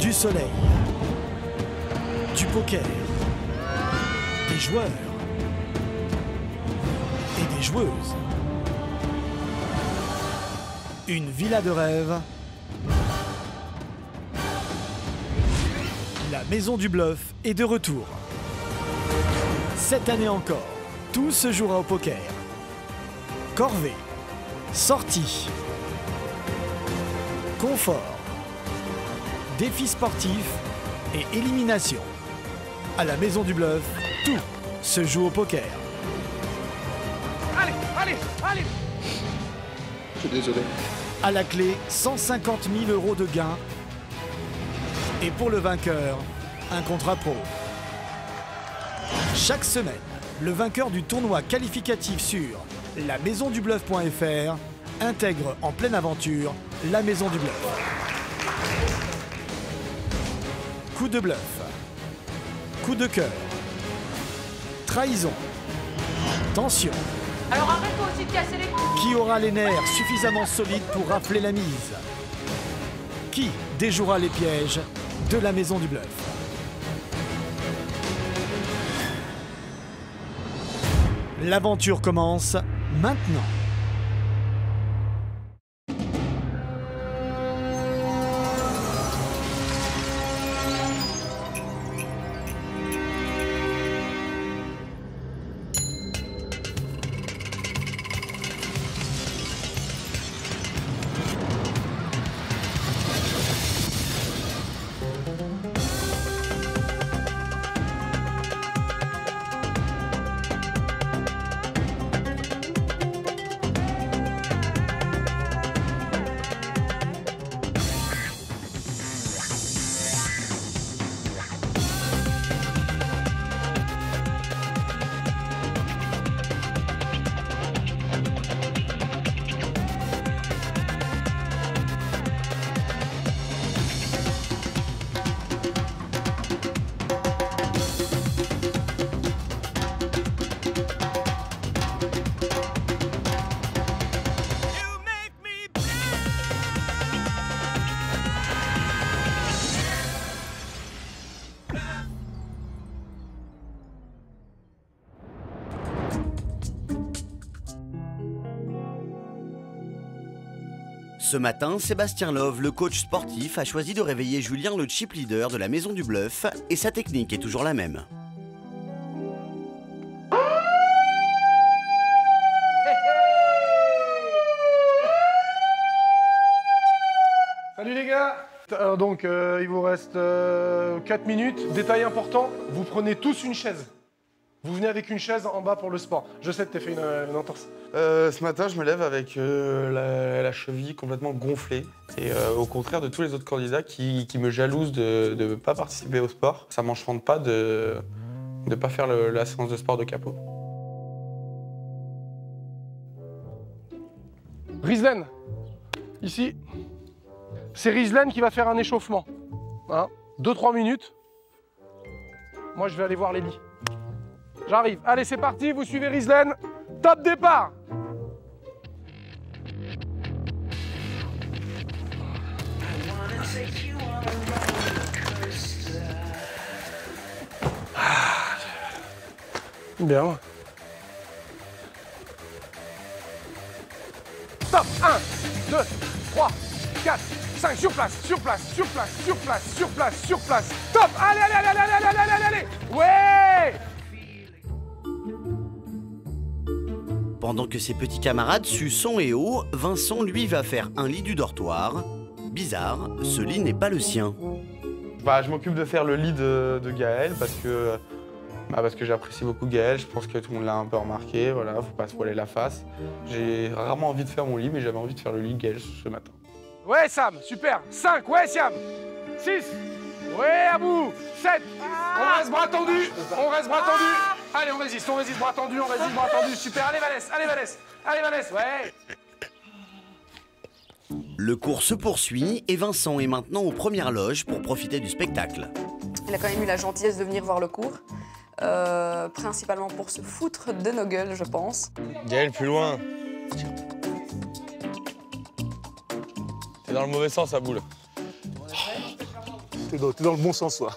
Du soleil. Du poker. Des joueurs. Et des joueuses. Une villa de rêve. La Maison du Bluff est de retour. Cette année encore, tout se jouera au poker. Corvée, sortie, confort, défis sportifs et élimination. À la Maison du Bluff, tout se joue au poker. Allez, allez, allez! Je suis désolé. À la clé, 150 000 € de gains. Et pour le vainqueur, un contrat pro. Chaque semaine, le vainqueur du tournoi qualificatif sur lamaisondubluff.fr intègre en pleine aventure la Maison du Bluff. Coup de bluff. Coup de cœur. Trahison. Tension. Alors arrête-toi aussi de casser les couilles. Qui aura les nerfs suffisamment solides pour rafler la mise? Qui déjouera les pièges de la Maison du Bluff? L'aventure commence maintenant. Ce matin, Sébastien Love, le coach sportif, a choisi de réveiller Julien, le chip leader de la Maison du Bluff, et sa technique est toujours la même. Salut les gars! Alors donc, il vous reste 4 minutes. Détail important, vous prenez tous une chaise. Vous venez avec une chaise en bas pour le sport. Je sais que t'as fait une entorse. Ce matin, je me lève avec la cheville complètement gonflée. Et au contraire de tous les autres candidats qui me jalousent de ne pas participer au sport, ça m'enchante pas de ne pas faire la séance de sport de capot. Rizlen, ici. C'est Rizlen qui va faire un échauffement. Hein, 2-3 minutes. Moi, je vais aller voir les lits. J'arrive. Allez, c'est parti, vous suivez Rizlen. Top départ! Bien. Top! 1, 2, 3, 4, 5, sur place, sur place, sur place, sur place, sur place, sur place. Top! Allez, allez, allez, allez, allez, allez, allez, allez! Ouais! Pendant que ses petits camarades suent son et eau, Vincent, lui, va faire un lit du dortoir. Bizarre, ce lit n'est pas le sien. Bah, je m'occupe de faire le lit de Gaël parce que j'apprécie beaucoup Gaël. Je pense que tout le monde l'a un peu remarqué. Voilà, faut pas se voiler la face. J'ai rarement envie de faire mon lit, mais j'avais envie de faire le lit de Gaël ce matin. Ouais, Sam, super. 5, ouais, Siam. 6, ouais, à bout. 7, on reste bras tendus, on reste bras tendus. Allez, on résiste, bras tendus, bras tendus. Super, allez, Vanessa, allez, Vanessa. Allez, Vanessa, ouais. Le cours se poursuit et Vincent est maintenant aux premières loges pour profiter du spectacle. Il a quand même eu la gentillesse de venir voir le cours, principalement pour se foutre de nos gueules, je pense. Gaël, plus loin. T'es dans le mauvais sens, à boule. T'es dans le bon sens, toi.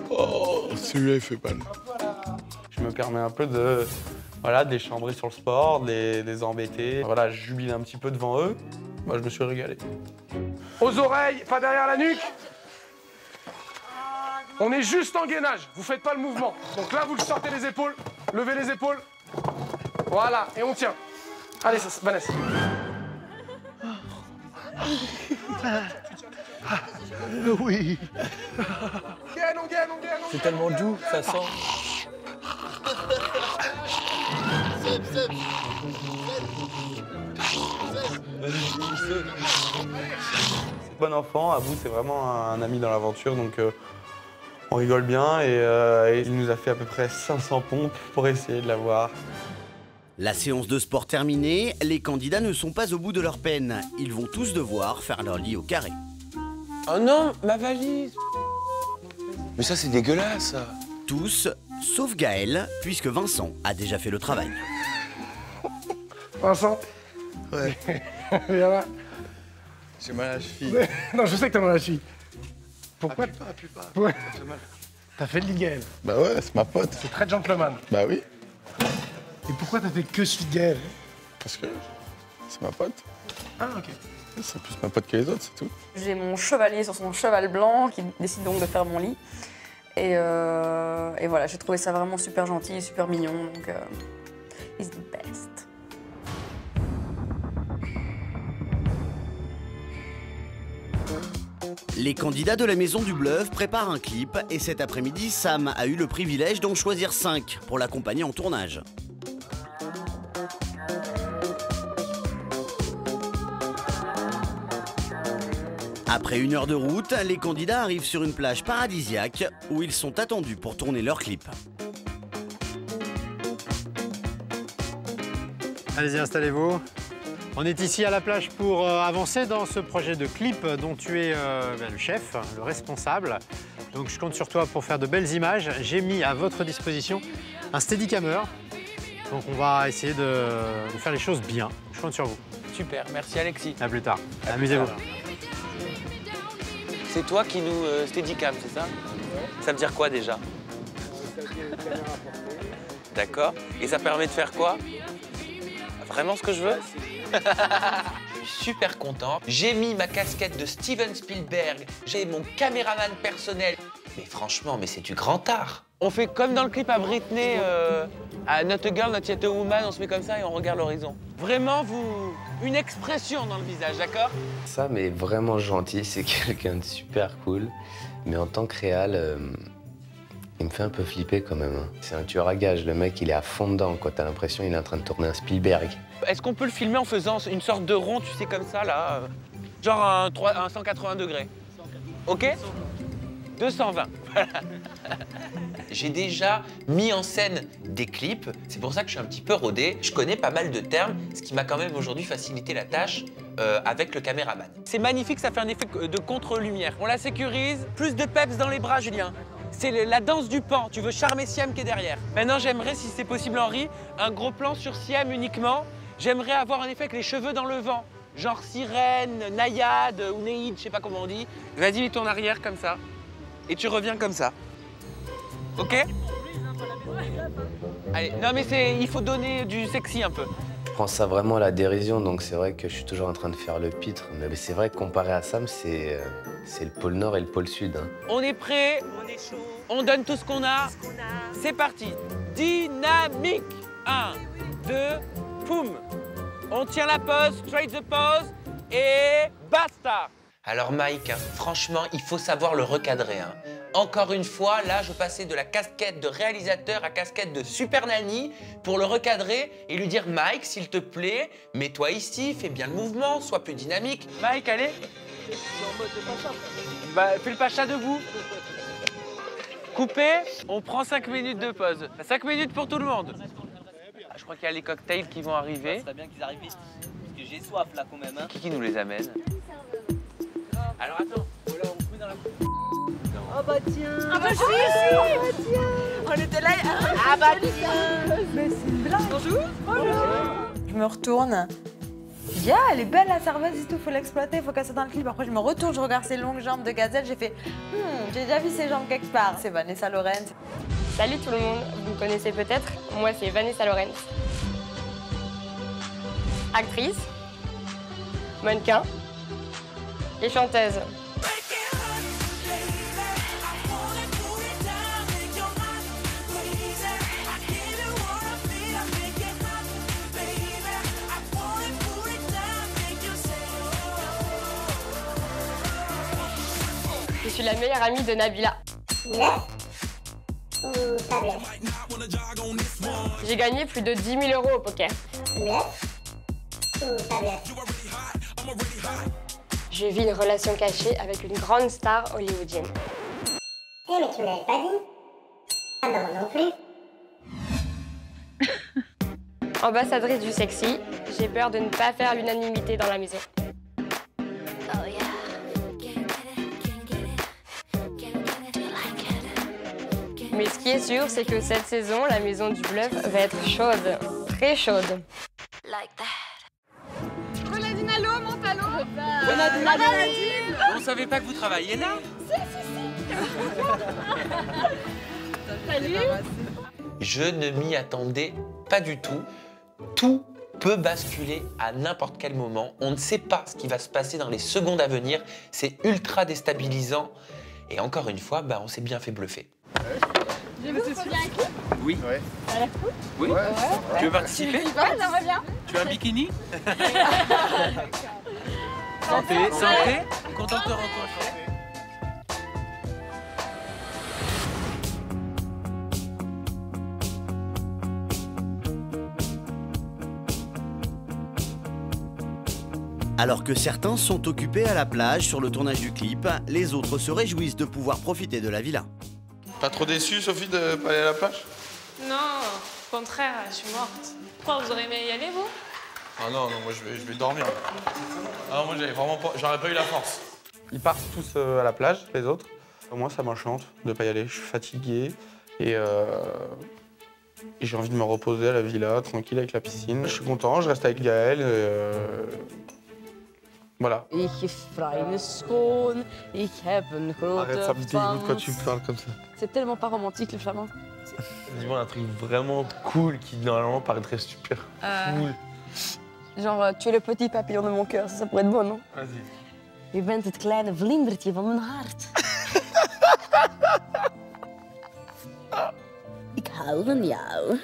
Oh, celui-là, il fait mal. Je me permets un peu de les chambrer sur le sport, de les embêter. Voilà, je jubile un petit peu devant eux. Moi, je me suis régalé. Aux oreilles, pas derrière la nuque. On est juste en gainage, vous faites pas le mouvement. Donc là, vous sortez les épaules, levez les épaules. Voilà, et on tient. Allez, Vanessa. Oui. Gaine. C'est tellement doux, ça sent. Bon enfant, Abou, c'est vraiment un ami dans l'aventure, donc on rigole bien et il nous a fait à peu près 500 pompes pour essayer de l'avoir. La séance de sport terminée, les candidats ne sont pas au bout de leur peine. Ils vont tous devoir faire leur lit au carré. Oh non, ma valise. Mais ça, c'est dégueulasse, ça. Tous, sauf Gaël, puisque Vincent a déjà fait le travail. Vincent. Ouais. Viens là. J'ai mal à la cheville. Non, je sais que t'as mal à la cheville. Pourquoi Appuie pas. Ouais. Ça fait mal. T'as fait le lit Gaël. Bah ouais, c'est ma pote. C'est très gentleman. Bah oui. Et pourquoi t'as fait que celui de Gaël? Parce que c'est ma pote. Ah, ok. C'est plus ma pote que les autres, c'est tout. J'ai mon chevalier sur son cheval blanc qui décide donc de faire mon lit. Et voilà, j'ai trouvé ça vraiment super gentil et super mignon. Donc, he's the best. Les candidats de la Maison du Bluff préparent un clip et cet après-midi, Sam a eu le privilège d'en choisir 5 pour l'accompagner en tournage. Après 1 heure de route, les candidats arrivent sur une plage paradisiaque où ils sont attendus pour tourner leur clip. Allez-y, installez-vous. On est ici à la plage pour avancer dans ce projet de clip dont tu es le chef, le responsable. Donc je compte sur toi pour faire de belles images. J'ai mis à votre disposition un Steadicammer. Donc on va essayer de faire les choses bien. Je compte sur vous. Super, merci Alexis. À plus tard. Amusez-vous. C'est toi qui nous steadicam, c'est ça? Ça veut dire quoi déjà? D'accord. Et ça permet de faire quoi? Vraiment ce que je veux? Je suis super content. J'ai mis ma casquette de Steven Spielberg. J'ai mon caméraman personnel. Mais franchement, mais c'est du grand art. On fait comme dans le clip à Britney, à Not a Girl, Not Yet a Woman, on se met comme ça et on regarde l'horizon. Vraiment, une expression dans le visage, d'accord? Sam est vraiment gentil, c'est quelqu'un de super cool. Mais en tant que réal, il me fait un peu flipper quand même. Hein. C'est un tueur à gages, le mec il est à fond dedans, quoi. T'as l'impression qu'il est en train de tourner un Spielberg. Est-ce qu'on peut le filmer en faisant une sorte de rond, tu sais, comme ça, là? Genre un 180 degrés. Ok? 220. J'ai déjà mis en scène des clips, c'est pour ça que je suis un petit peu rodé. Je connais pas mal de termes, ce qui m'a quand même aujourd'hui facilité la tâche avec le caméraman. C'est magnifique, ça fait un effet de contre-lumière. On la sécurise, plus de peps dans les bras, Julien. C'est la danse du pan, tu veux charmer Siam qui est derrière. Maintenant, j'aimerais, si c'est possible, Henri, un gros plan sur Siam uniquement. J'aimerais avoir un effet avec les cheveux dans le vent, genre sirène, naïade ou néide, je sais pas comment on dit. Vas-y, mets ton arrière comme ça. Et tu reviens comme ça. Ok? Allez, non mais il faut donner du sexy un peu. Je prends ça vraiment à la dérision, donc c'est vrai que je suis toujours en train de faire le pitre. Mais c'est vrai que comparé à Sam, c'est le pôle Nord et le pôle Sud. Hein. On est prêt, on donne tout ce qu'on a. C'est parti. Dynamique. 1, 2, poum. On tient la pose, straight the pose et basta. Alors Mike, hein, franchement, il faut savoir le recadrer. Hein. Encore une fois, là, je passais de la casquette de réalisateur à casquette de super nanny pour le recadrer et lui dire « Mike, s'il te plaît, mets-toi ici, fais bien le mouvement, sois plus dynamique. » Mike, allez. Bah, fais le pacha debout. Coupé, on prend 5 minutes de pause. 5 minutes pour tout le monde. Ah, je crois qu'il y a les cocktails qui vont arriver. Ça serait bien qu'ils arrivent vite, parce que j'ai soif là quand même. Hein. Qui nous les amène? Alors attends, voilà, on fout dans la... Oh bah tiens. Ah bah je suis ici. Oh bah tiens. On était là. Ah bah tiens. Mais c'est une blague. Bonjour. Bonjour. Je me retourne, dit, ah, elle est belle la serveuse et tout, faut l'exploiter, faut qu'elle soit dans le clip. Après, je me retourne, je regarde ses longues jambes de gazelle, j'ai fait, j'ai déjà vu ses jambes quelque part. C'est Vanessa Lawrence. Salut tout le monde, vous me connaissez peut-être, moi c'est Vanessa Lawrence. Actrice, mannequin et chanteuse. Je suis la meilleure amie de Nabila. J'ai gagné plus de 10 000 € au poker. Je vis une relation cachée avec une grande star hollywoodienne. Eh mais tu me l'avais pas dit. Ah non, non plus. Ambassadrice du sexy, j'ai peur de ne pas faire l'unanimité dans la maison. Mais ce qui est sûr, c'est que cette saison, la maison du bluff va être chaude, très chaude. Renadine, allô, mon talon. Renadine, on savait pas que vous travailliez là? Si. Salut. Je ne m'y attendais pas du tout. Tout peut basculer à n'importe quel moment. On ne sait pas ce qui va se passer dans les secondes à venir. C'est ultra déstabilisant. Et encore une fois, on s'est bien fait bluffer. J'ai vu, c'est bien écrit. Oui. Ouais. Ça a l'air cool. Oui. Ouais. Tu veux participer? Ouais, ça va bien. Tu as un bikini? Santé. Content de te rencontrer. Alors que certains sont occupés à la plage sur le tournage du clip, les autres se réjouissent de pouvoir profiter de la villa. Pas trop déçue, Sophie, de pas aller à la plage? Non, au contraire, je suis morte. Pourquoi vous aurez aimé y aller, vous? Ah non, moi je vais dormir. Ah, moi j'avais vraiment pas, j'aurais pas eu la force. Ils partent tous à la plage, les autres. Moi ça m'enchante de pas y aller, je suis fatigué et j'ai envie de me reposer à la villa, tranquille avec la piscine. Je suis content, je reste avec Gaël. Voilà. Ich freue schoon, ich heb een grote Arrête, ça me dégoûte quand tu me parles comme ça. C'est tellement pas romantique le flamand. Dis-moi un truc vraiment cool qui normalement paraîtrait super cool. Genre, tu es le petit papillon de mon cœur, ça pourrait être bon, non? Vas-y. Je bent het kleine vlindertje van mijn hart. Ik hou van jou.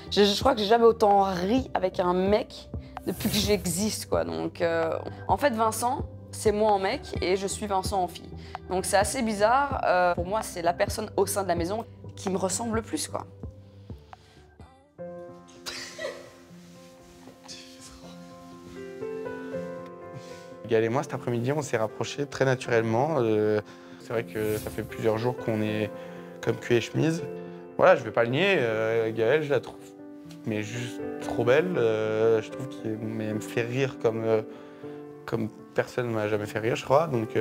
Je crois que j'ai jamais autant ri avec un mec depuis que j'existe, quoi. Donc, en fait, Vincent, c'est moi en mec et je suis Vincent en fille. Donc, c'est assez bizarre. Pour moi, c'est la personne au sein de la maison qui me ressemble le plus, quoi. Gaël et moi, cet après-midi, on s'est rapprochés très naturellement. C'est vrai que ça fait plusieurs jours qu'on est comme cul et chemise. Voilà, je vais pas le nier, Gaël, je la trouve mais juste trop belle. Je trouve qu'elle me fait rire comme personne ne m'a jamais fait rire, je crois. Donc,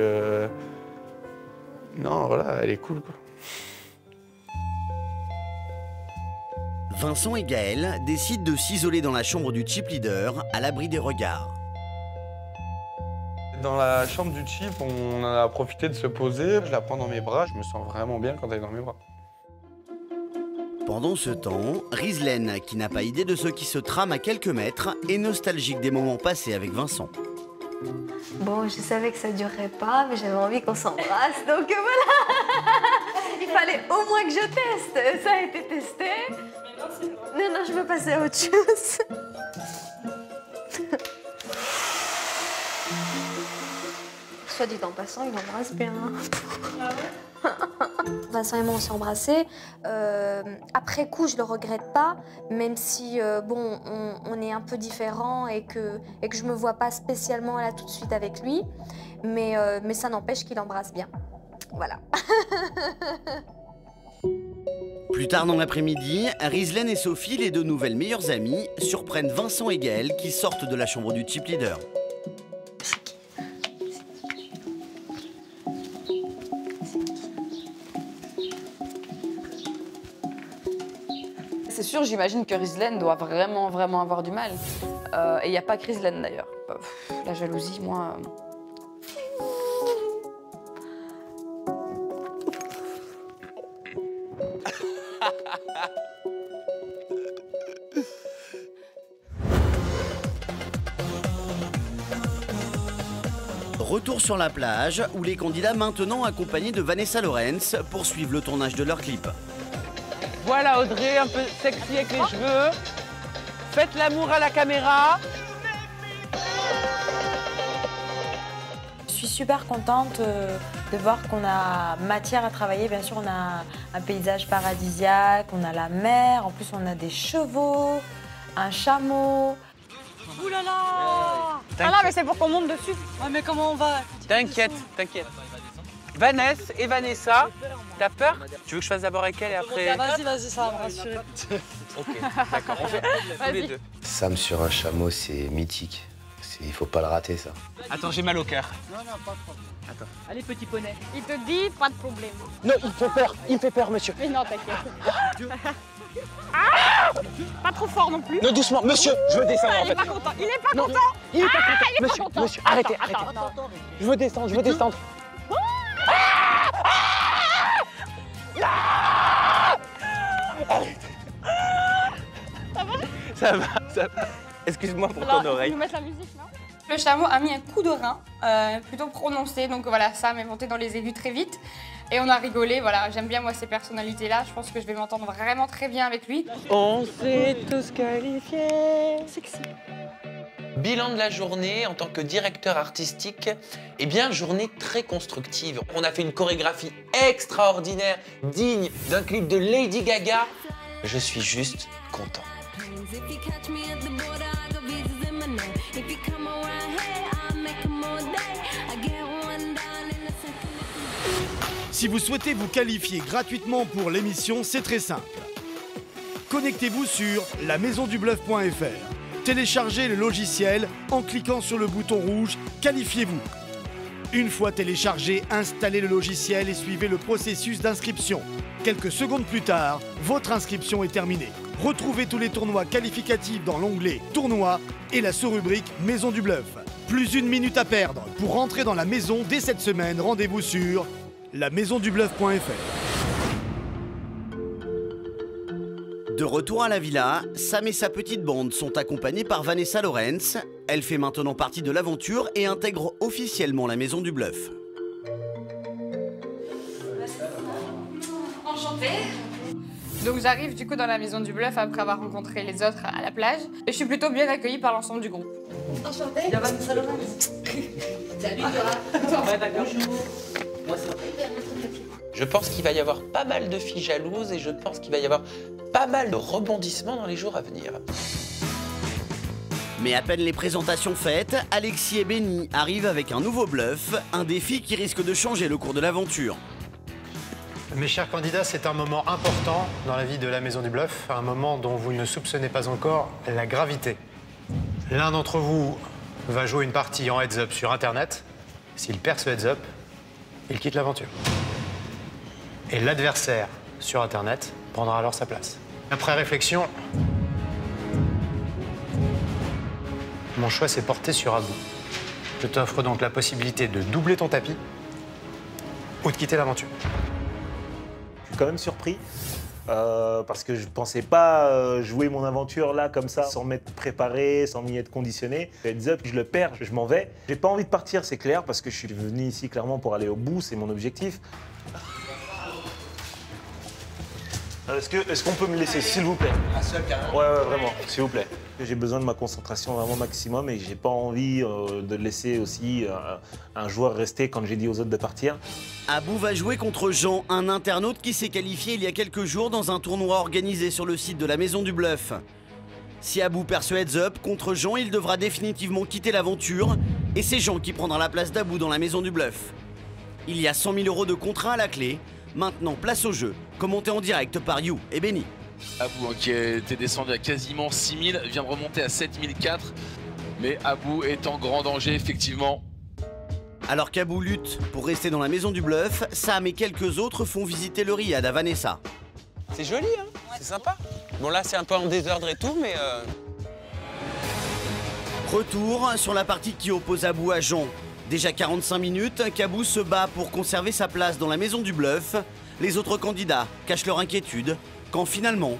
non, voilà, elle est cool, quoi. Vincent et Gaël décident de s'isoler dans la chambre du chip leader, à l'abri des regards. Dans la chambre du chip, on a profité de se poser. Je la prends dans mes bras, je me sens vraiment bien quand elle est dans mes bras. Pendant ce temps, Rizlen, qui n'a pas idée de ce qui se trame à quelques mètres, est nostalgique des moments passés avec Vincent. Bon, je savais que ça durerait pas, mais j'avais envie qu'on s'embrasse, donc voilà. Il fallait au moins que je teste. Ça a été testé. Non, je veux passer à autre chose. Soit dit en passant, il embrasse bien. Vincent et moi, on s'est embrassés. Après coup, je le regrette pas, même si bon, on est un peu différents et que je me vois pas spécialement là tout de suite avec lui. Mais ça n'empêche qu'il embrasse bien. Voilà. Plus tard dans l'après-midi, Rizlen et Sophie, les deux nouvelles meilleures amies, surprennent Vincent et Gaël qui sortent de la chambre du chip leader. sûr, j'imagine que Rizlen doit vraiment avoir du mal. Et il n'y a pas que Rizlen d'ailleurs. La jalousie, moi... Retour sur la plage où les candidats maintenant accompagnés de Vanessa Lorenz poursuivent le tournage de leur clip. Voilà Audrey, un peu sexy avec les cheveux. Faites l'amour à la caméra. Je suis super contente de voir qu'on a matière à travailler. Bien sûr, on a un paysage paradisiaque, on a la mer, en plus on a des chevaux, un chameau. Ouh là là! Ah là, mais c'est pour qu'on monte dessus. Ouais, mais comment on va? T'inquiète, t'inquiète. Vanessa et Vanessa, t'as peur? Tu veux que je fasse d'abord avec elle et après... Vas-y, ça va me rassurer. Ok, d'accord, on fait tous les deux. Sam sur un chameau, c'est mythique. Il faut pas le rater, ça. Attends, j'ai mal au cœur. Non, pas de problème. Attends. Allez, petit poney. Il te dit, pas de problème. Non, il me fait peur, monsieur. Mais non, t'inquiète. Ah, pas trop fort non plus. Non, doucement, monsieur, je veux descendre en Il est fait. pas content, il est pas Non, content. il est pas content. Il est Monsieur, pas content. monsieur, arrêtez, Attends, arrêtez. attends. Je veux descendre, je veux descendre. Ça va. Excuse-moi pour ton oreille. Nous mettre la musique, non? Le chameau a mis un coup de rein, plutôt prononcé, donc voilà, Sam est monté dans les aigus très vite. Et on a rigolé, voilà, j'aime bien moi ces personnalités-là, je pense que je vais m'entendre vraiment très bien avec lui. On s'est tous qualifiés. Sexy. Bilan de la journée en tant que directeur artistique, eh bien journée très constructive. On a fait une chorégraphie extraordinaire, digne d'un clip de Lady Gaga. Je suis juste content. Si vous souhaitez vous qualifier gratuitement pour l'émission, c'est très simple. Connectez-vous sur lamaisondubluff.fr. Téléchargez le logiciel en cliquant sur le bouton rouge « Qualifiez-vous ». Une fois téléchargé, installez le logiciel et suivez le processus d'inscription. Quelques secondes plus tard, votre inscription est terminée. Retrouvez tous les tournois qualificatifs dans l'onglet « Tournois » et la sous-rubrique « Maison du Bluff ». Plus une minute à perdre. Pour rentrer dans la maison dès cette semaine, rendez-vous sur lamaisondubluff.fr. De retour à la villa, Sam et sa petite bande sont accompagnés par Vanessa Lorenz. Elle fait maintenant partie de l'aventure et intègre officiellement la Maison du Bluff. Enchantée. Donc j'arrive du coup dans la Maison du Bluff après avoir rencontré les autres à la plage. Et je suis plutôt bien accueillie par l'ensemble du groupe. Enchantée. Il y a Vanessa Lorenz. Salut toi. Ouais, d'accord. Moi c'est Je pense qu'il va y avoir pas mal de filles jalouses et je pense qu'il va y avoir pas mal de rebondissements dans les jours à venir. Mais à peine les présentations faites, Alexis et Benny arrivent avec un nouveau bluff, un défi qui risque de changer le cours de l'aventure. Mes chers candidats, c'est un moment important dans la vie de la Maison du Bluff, un moment dont vous ne soupçonnez pas encore la gravité. L'un d'entre vous va jouer une partie en heads-up sur Internet. S'il perd ce heads-up, il quitte l'aventure. Et l'adversaire sur Internet prendra alors sa place. Après réflexion, mon choix s'est porté sur Abou. Je t'offre donc la possibilité de doubler ton tapis ou de quitter l'aventure. Je suis quand même surpris parce que je ne pensais pas jouer mon aventure là comme ça, sans m'être préparé, sans m'y être conditionné. Heads up, je le perds, je m'en vais. J'ai pas envie de partir, c'est clair, parce que je suis venu ici clairement pour aller au bout, c'est mon objectif. Est-ce qu'on peut me laisser, s'il vous plaît? Un seul carrément. Ouais, vraiment, s'il vous plaît. J'ai besoin de ma concentration vraiment maximum et j'ai pas envie de laisser aussi un joueur rester quand j'ai dit aux autres de partir. Abou va jouer contre Jean, un internaute qui s'est qualifié il y a quelques jours dans un tournoi organisé sur le site de la Maison du Bluff. Si Abou perd ce heads-up contre Jean, il devra définitivement quitter l'aventure et c'est Jean qui prendra la place d'Abou dans la Maison du Bluff. Il y a 100 000 € de contrat à la clé. Maintenant, place au jeu, commenté en direct par You et Benny. Abou, qui était descendu à quasiment 6 000, vient de remonter à 7 004. Mais Abou est en grand danger, effectivement. Alors qu'Abou lutte pour rester dans la Maison du Bluff, Sam et quelques autres font visiter le riad à Vanessa. C'est joli, hein? C'est sympa. Bon là c'est un peu en désordre et tout, mais... Retour sur la partie qui oppose Abou à Jean. Déjà 45 minutes qu'Abou se bat pour conserver sa place dans la maison du bluff. Les autres candidats cachent leur inquiétude quand finalement...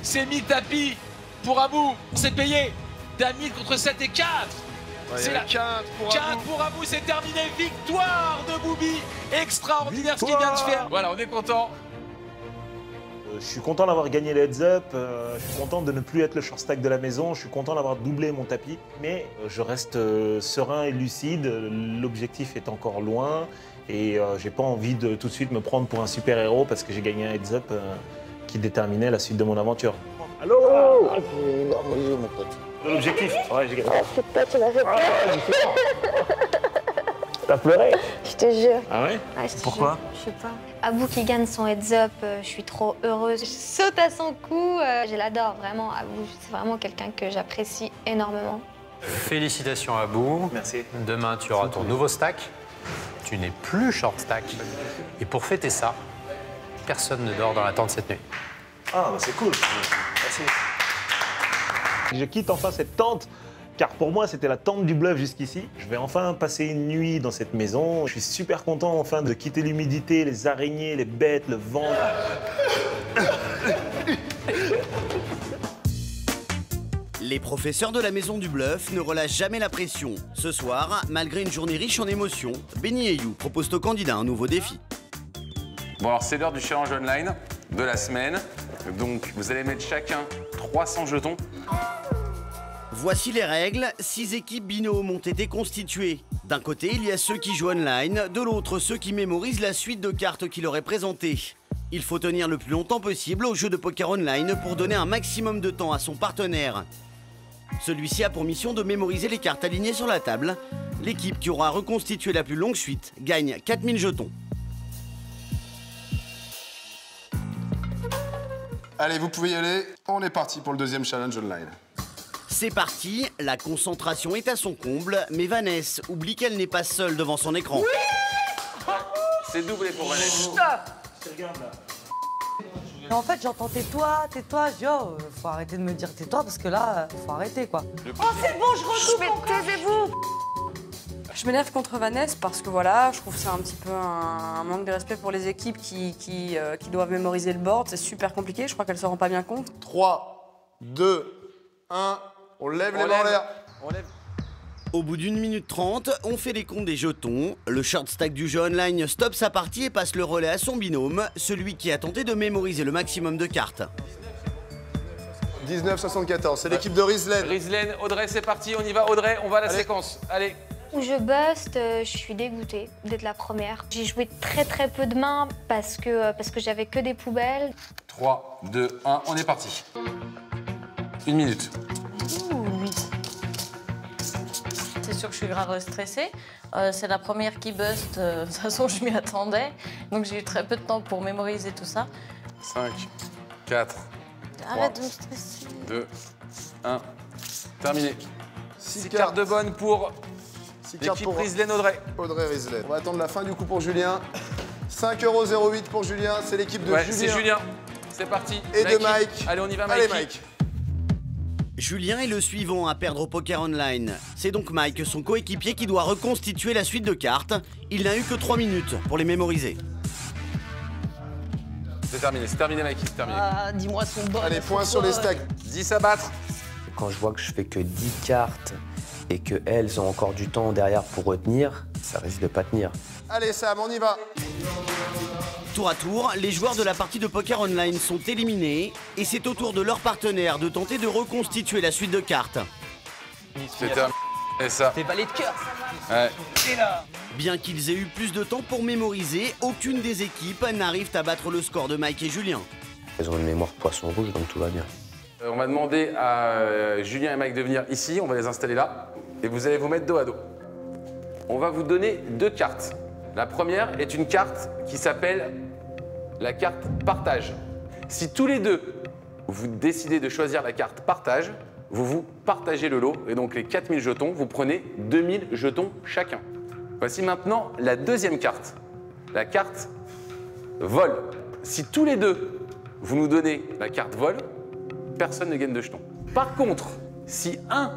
C'est 1000 tapis pour Abou, c'est payé. T'as 1000 contre 7 et 4. C'est la 4 pour Abou, c'est terminé. Victoire de Boubi. Extraordinaire ce qu'il vient de faire. Voilà, on est content. Je suis content d'avoir gagné le heads-up, je suis content de ne plus être le short stack de la maison, je suis content d'avoir doublé mon tapis, mais je reste serein et lucide, l'objectif est encore loin et j'ai pas envie de tout de suite me prendre pour un super-héros parce que j'ai gagné un heads-up qui déterminait la suite de mon aventure. Allô mon pote. L'objectif, ouais, j'ai gagné. C'est pas, tu m'as fait peur. T'as pleuré? Je te jure. Ah ouais? Pourquoi? Je sais pas. Abou qui gagne son heads-up, je suis trop heureuse. Je saute à son cou, je l'adore vraiment. Abou, c'est vraiment quelqu'un que j'apprécie énormément. Félicitations Abou. Merci. Demain, tu auras ton nouveau stack. Tu n'es plus short stack. Et pour fêter ça, personne ne dort dans la tente cette nuit. Ah, bah c'est cool. Merci. Je quitte enfin cette tente, car pour moi, c'était la tente du bluff jusqu'ici. Je vais enfin passer une nuit dans cette maison. Je suis super content enfin de quitter l'humidité, les araignées, les bêtes, le vent. Les professeurs de la maison du bluff ne relâchent jamais la pression. Ce soir, malgré une journée riche en émotions, Benny et You proposent aux candidats un nouveau défi. Bon alors c'est l'heure du challenge online de la semaine. Donc vous allez mettre chacun 300 jetons. Voici les règles. 6 équipes binômes ont été constituées. D'un côté, il y a ceux qui jouent online, de l'autre, ceux qui mémorisent la suite de cartes qui leur est présentée. Il faut tenir le plus longtemps possible au jeu de poker online pour donner un maximum de temps à son partenaire. Celui-ci a pour mission de mémoriser les cartes alignées sur la table. L'équipe qui aura reconstitué la plus longue suite gagne 4000 jetons. Allez, vous pouvez y aller. On est parti pour le deuxième challenge online. C'est parti, la concentration est à son comble, mais Vanessa oublie qu'elle n'est pas seule devant son écran. Oui. C'est doublé pour Vanessa. En fait, j'entends tais-toi, tais-toi. Je dis, oh, faut arrêter de me dire tais-toi parce que là, faut arrêter quoi. Oh, c'est bon, je retrouve. Taisez-vous. Je m'énerve contre Vanessa parce que voilà, je trouve ça un petit peu un manque de respect pour les équipes qui doivent mémoriser le board. C'est super compliqué, je crois qu'elles ne se rendent pas bien compte. 3, 2, 1, on lève les mains en l'air. Au bout d'1 minute 30, on fait les comptes des jetons. Le short stack du jeu online stoppe sa partie et passe le relais à son binôme, celui qui a tenté de mémoriser le maximum de cartes. 19,74, c'est l'équipe de Rizlen. Rizlen, Audrey, c'est parti, on y va. Audrey, on va à la séquence. Allez. Où je buste, je suis dégoûtée d'être la première. J'ai joué très peu de mains parce que j'avais que des poubelles. 3, 2, 1, on est parti. 1 minute. C'est sûr que je suis grave stressée. C'est la première qui buste. De toute façon, je m'y attendais. Donc j'ai eu très peu de temps pour mémoriser tout ça. 5, 4, Arrête de me stresser. 2, 1, terminé. 6 cartes de bonne pour l'équipe Rizlen Audrey. Audrey Rizlen. On va attendre la fin du coup pour Julien. 5,08 € pour Julien, c'est l'équipe de Ouais, Julien. c'est Julien. C'est parti. Et de Mike. Allez, on y va, Allez, Mikey. Mike. Julien est le suivant à perdre au poker online. C'est donc Mike, son coéquipier, qui doit reconstituer la suite de cartes. Il n'a eu que 3 minutes pour les mémoriser. C'est terminé, Mikey, c'est terminé. Ah, dis-moi son bon. Allez, point sur les stacks. 10 à battre. Quand je vois que je fais que 10 cartes et qu'elles ont encore du temps derrière pour retenir, ça risque de pas tenir. Allez, Sam, on y va. Tour à tour, les joueurs de la partie de poker online sont éliminés et c'est au tour de leur partenaire de tenter de reconstituer la suite de cartes. C'est terminé, ça. T'es balai de cœur. Ouais. Bien qu'ils aient eu plus de temps pour mémoriser, aucune des équipes n'arrive à battre le score de Mike et Julien. Elles ont une mémoire poisson rouge, donc tout va bien. On va demander à Julien et Mike de venir ici, on va les installer là, et vous allez vous mettre dos à dos. On va vous donner 2 cartes. La première est une carte qui s'appelle la carte partage. Si tous les deux, vous décidez de choisir la carte partage, vous partagez le lot, et donc les 4000 jetons, vous prenez 2000 jetons chacun. Voici maintenant la deuxième carte, la carte vol. Si tous les deux, vous nous donnez la carte vol, personne ne gagne de jetons. Par contre, si un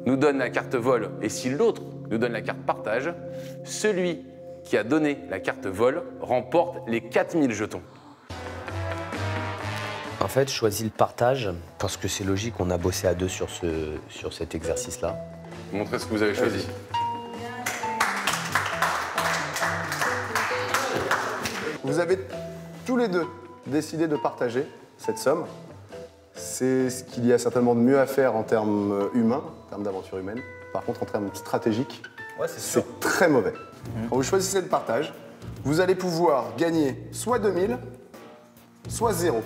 nous donne la carte vol et si l'autre nous donne la carte partage, celui qui a donné la carte vol remporte les 4000 jetons. En fait, je choisis le partage parce que c'est logique, on a bossé à deux sur cet exercice-là. Montrez ce que vous avez choisi. Vous avez tous les deux décidé de partager cette somme. C'est ce qu'il y a certainement de mieux à faire en termes humains, en termes d'aventure humaine. Par contre, en termes stratégiques, c'est très mauvais. Quand vous choisissez le partage, vous allez pouvoir gagner soit 2000, soit 0.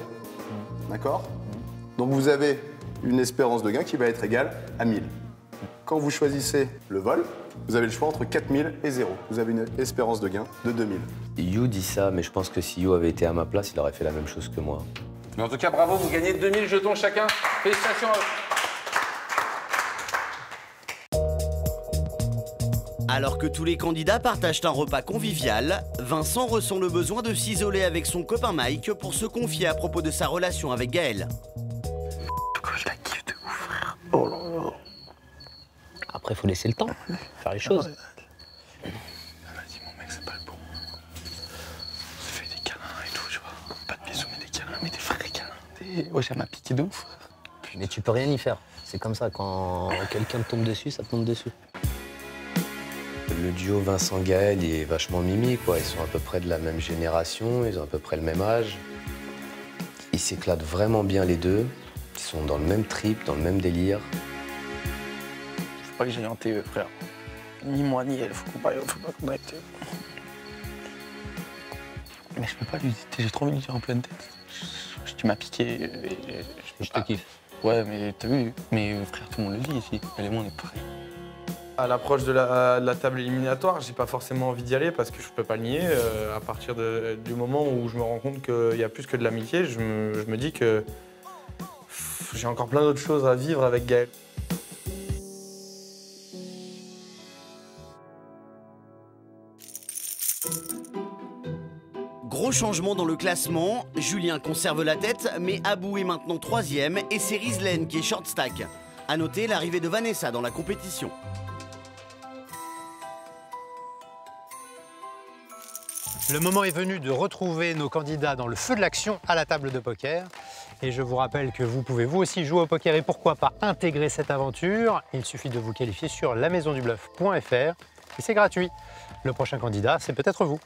D'accord? Donc vous avez une espérance de gain qui va être égale à 1000. Quand vous choisissez le vol, vous avez le choix entre 4000 et 0. Vous avez une espérance de gain de 2000. You dit ça, mais je pense que si You avait été à ma place, il aurait fait la même chose que moi. Mais en tout cas, bravo, vous gagnez 2000 jetons chacun. Félicitations à eux. Alors que tous les candidats partagent un repas convivial, Vincent ressent le besoin de s'isoler avec son copain Mike pour se confier à propos de sa relation avec Gaël. Je la kiffe de ouf, frère. Oh là là. Après, il faut laisser le temps, faire les choses. Elle m'a dit, mon mec, c'est pas le bon. On se fait des câlins et tout, tu vois. Pas de bisous, mais des câlins, mais des vrais câlins. Ouais, ça m'a piqué de ouf. Mais tu peux rien y faire. C'est comme ça, quand quelqu'un te tombe dessus, ça te tombe dessus. Le duo Vincent-Gaël est vachement mimi, quoi. Ils sont à peu près de la même génération, ils ont à peu près le même âge. Ils s'éclatent vraiment bien les deux. Ils sont dans le même trip, dans le même délire. Faut pas que j'aille en TE, frère. Ni moi, ni elle, faut pas qu'on aille TE. Mais je peux pas lui dire, j'ai trop envie de lui dire en pleine tête. Tu m'as piqué. Je te kiffe. Ouais, mais t'as vu, mais frère, tout le monde le dit ici. Elle et moi, on est pareil. À l'approche de la table éliminatoire, j'ai pas forcément envie d'y aller parce que je peux pas le nier. À partir du moment où je me rends compte qu'il y a plus que de l'amitié, je me dis que j'ai encore plein d'autres choses à vivre avec Gaël. Gros changement dans le classement, Julien conserve la tête, mais Abou est maintenant 3e et c'est Rizlen qui est short stack. A noter l'arrivée de Vanessa dans la compétition. Le moment est venu de retrouver nos candidats dans le feu de l'action à la table de poker. Et je vous rappelle que vous pouvez vous aussi jouer au poker et pourquoi pas intégrer cette aventure. Il suffit de vous qualifier sur lamaisondubluff.fr et c'est gratuit. Le prochain candidat, c'est peut-être vous.